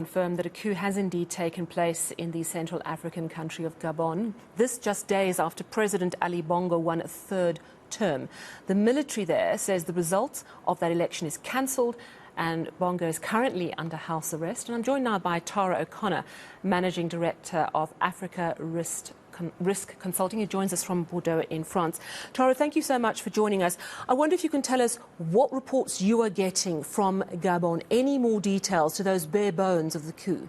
Confirmed that a coup has indeed taken place in the Central African country of Gabon. This just days after President Ali Bongo won a third term. The military there says the result of that election is cancelled and Bongo is currently under house arrest. And I'm joined now by Tara O'Connor, Managing Director of Africa Risk Consulting, who joins us from Bordeaux in France. Tara, thank you so much for joining us. I wonder if you can tell us what reports you are getting from Gabon, any more details to those bare bones of the coup?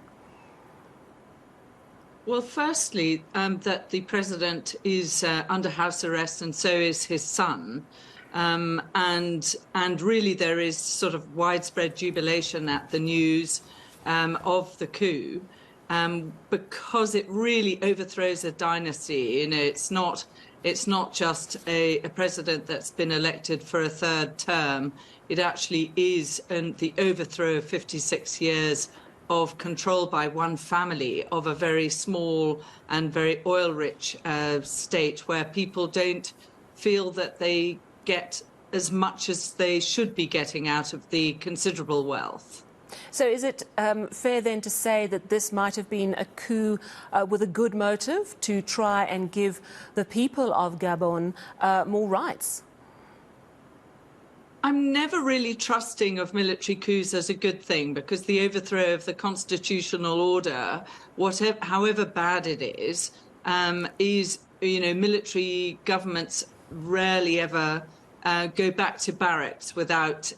Well, firstly, that the president is under house arrest and so is his son. And really there is sort of widespread jubilation at the news of the coup. Because it really overthrows a dynasty. You know, it's not just a president that's been elected for a third term. It actually is the overthrow of 56 years of control by one family of a very small and very oil-rich state where people don't feel that they get as much as they should be getting out of the considerable wealth. So is it fair then to say that this might have been a coup with a good motive to try and give the people of Gabon more rights? I'm never really trusting of military coups as a good thing, because the overthrow of the constitutional order, however bad it is, military governments rarely ever go back to barracks without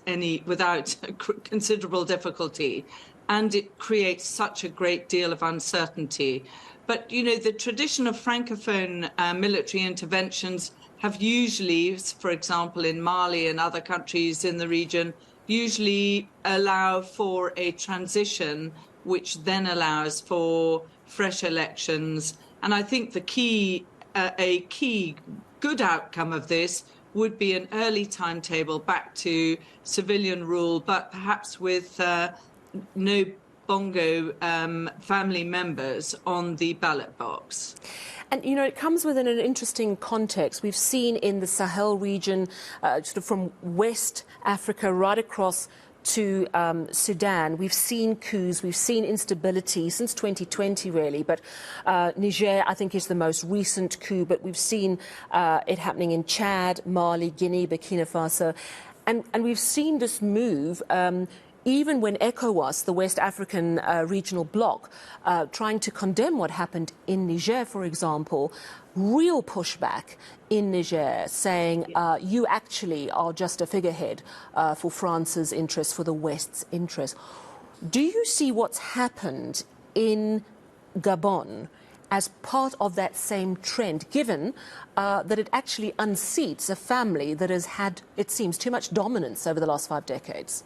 considerable difficulty, and it creates such a great deal of uncertainty. But the tradition of francophone military interventions have usually, for example, in Mali and other countries in the region, usually allow for a transition, which then allows for fresh elections. And I think a key good outcome of this would be an early timetable back to civilian rule, but perhaps with no Bongo family members on the ballot box. And, it comes within an interesting context. We've seen in the Sahel region, sort of from West Africa right across to Sudan, we've seen coups, we've seen instability since 2020, really. But Niger, I think, is the most recent coup. But we've seen it happening in Chad, Mali, Guinea, Burkina Faso. And we've seen this move even when ECOWAS, the West African regional bloc, trying to condemn what happened in Niger, for example, real pushback in Niger, saying you actually are just a figurehead for France's interest, for the West's interest. Do you see what's happened in Gabon as part of that same trend, given that it actually unseats a family that has had, it seems, too much dominance over the last 5 decades?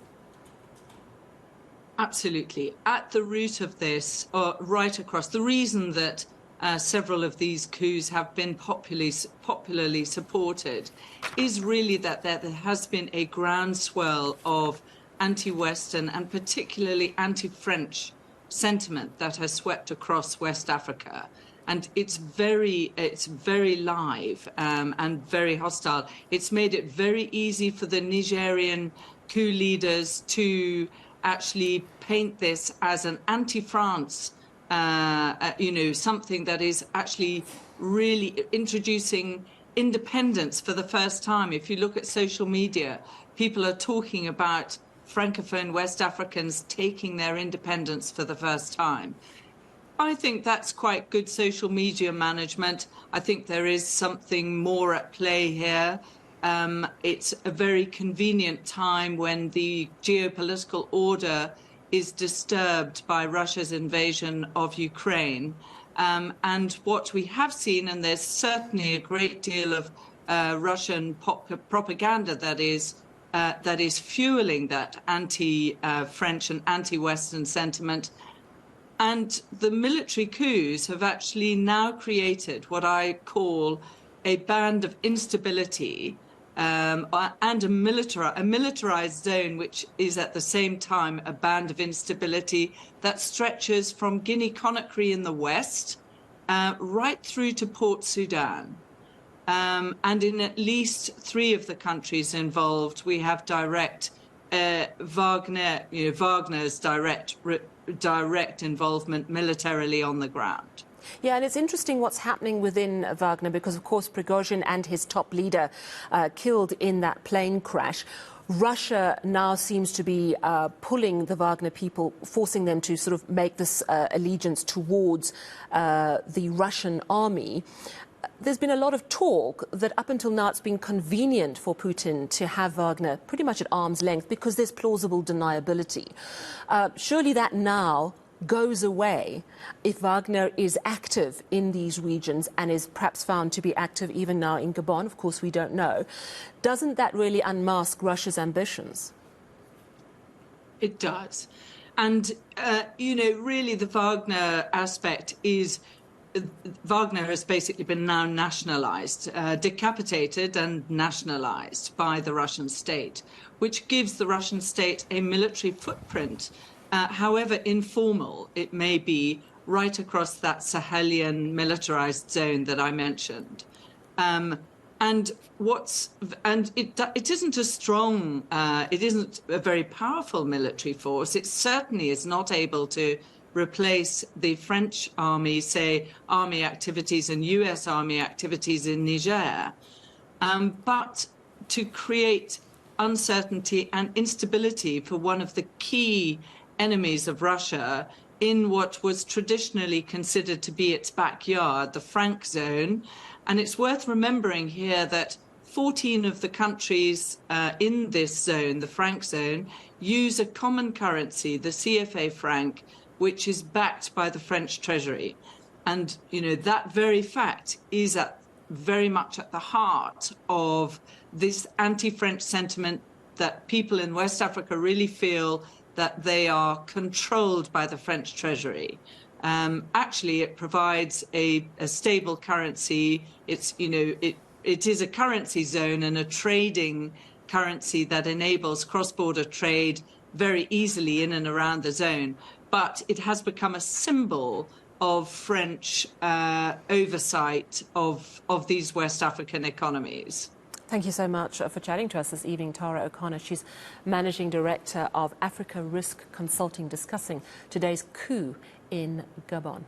Absolutely. At the root of this, right across, the reason that several of these coups have been popularly supported is really that there has been a groundswell of anti-Western and particularly anti-French sentiment that has swept across West Africa. And it's very live and very hostile. It's made it very easy for the Nigerian coup leaders to actually paint this as an anti-France, something that is actually really introducing independence for the first time. If you look at social media, people are talking about Francophone West Africans taking their independence for the first time. I think that's quite good social media management. I think there is something more at play here. It's a very convenient time when the geopolitical order is disturbed by Russia's invasion of Ukraine. And what we have seen, and there's certainly a great deal of Russian propaganda that is fueling that anti-French and anti-Western sentiment. And the military coups have actually now created what I call a band of instability and a militarized zone, which is at the same time a band of instability that stretches from Guinea-Conakry in the west right through to Port Sudan. And in at least 3 of the countries involved, we have direct Wagner's direct direct involvement militarily on the ground. Yeah, and it's interesting what's happening within Wagner because, of course, Prigozhin and his top leader killed in that plane crash. Russia now seems to be pulling the Wagner people, forcing them to sort of make this allegiance towards the Russian army. There's been a lot of talk that up until now it's been convenient for Putin to have Wagner pretty much at arm's length because there's plausible deniability. Surely that now goes away if Wagner is active in these regions and is perhaps found to be active even now in Gabon. Of course, we don't know. Doesn't that really unmask Russia's ambitions? It does. And, really the Wagner aspect is Wagner has basically been now nationalized, decapitated and nationalized by the Russian state, which gives the Russian state a military footprint, however informal it may be, right across that Sahelian militarized zone that I mentioned. And it isn't a strong, it isn't a very powerful military force. It certainly is not able to replace the French army, say, army activities and US army activities in Niger, but to create uncertainty and instability for one of the key enemies of Russia in what was traditionally considered to be its backyard, the Franc zone. And it's worth remembering here that 14 of the countries in this zone, the Franc zone, use a common currency, the CFA franc, which is backed by the French Treasury. And, that very fact is very much at the heart of this anti-French sentiment that people in West Africa really feel that they are controlled by the French Treasury. Actually, it provides a stable currency. It's, it is a currency zone and a trading currency that enables cross-border trade very easily in and around the zone. But it has become a symbol of French oversight of these West African economies. Thank you so much for chatting to us this evening, Tara O'Connor. She's Managing Director of Africa Risk Consulting, discussing today's coup in Gabon.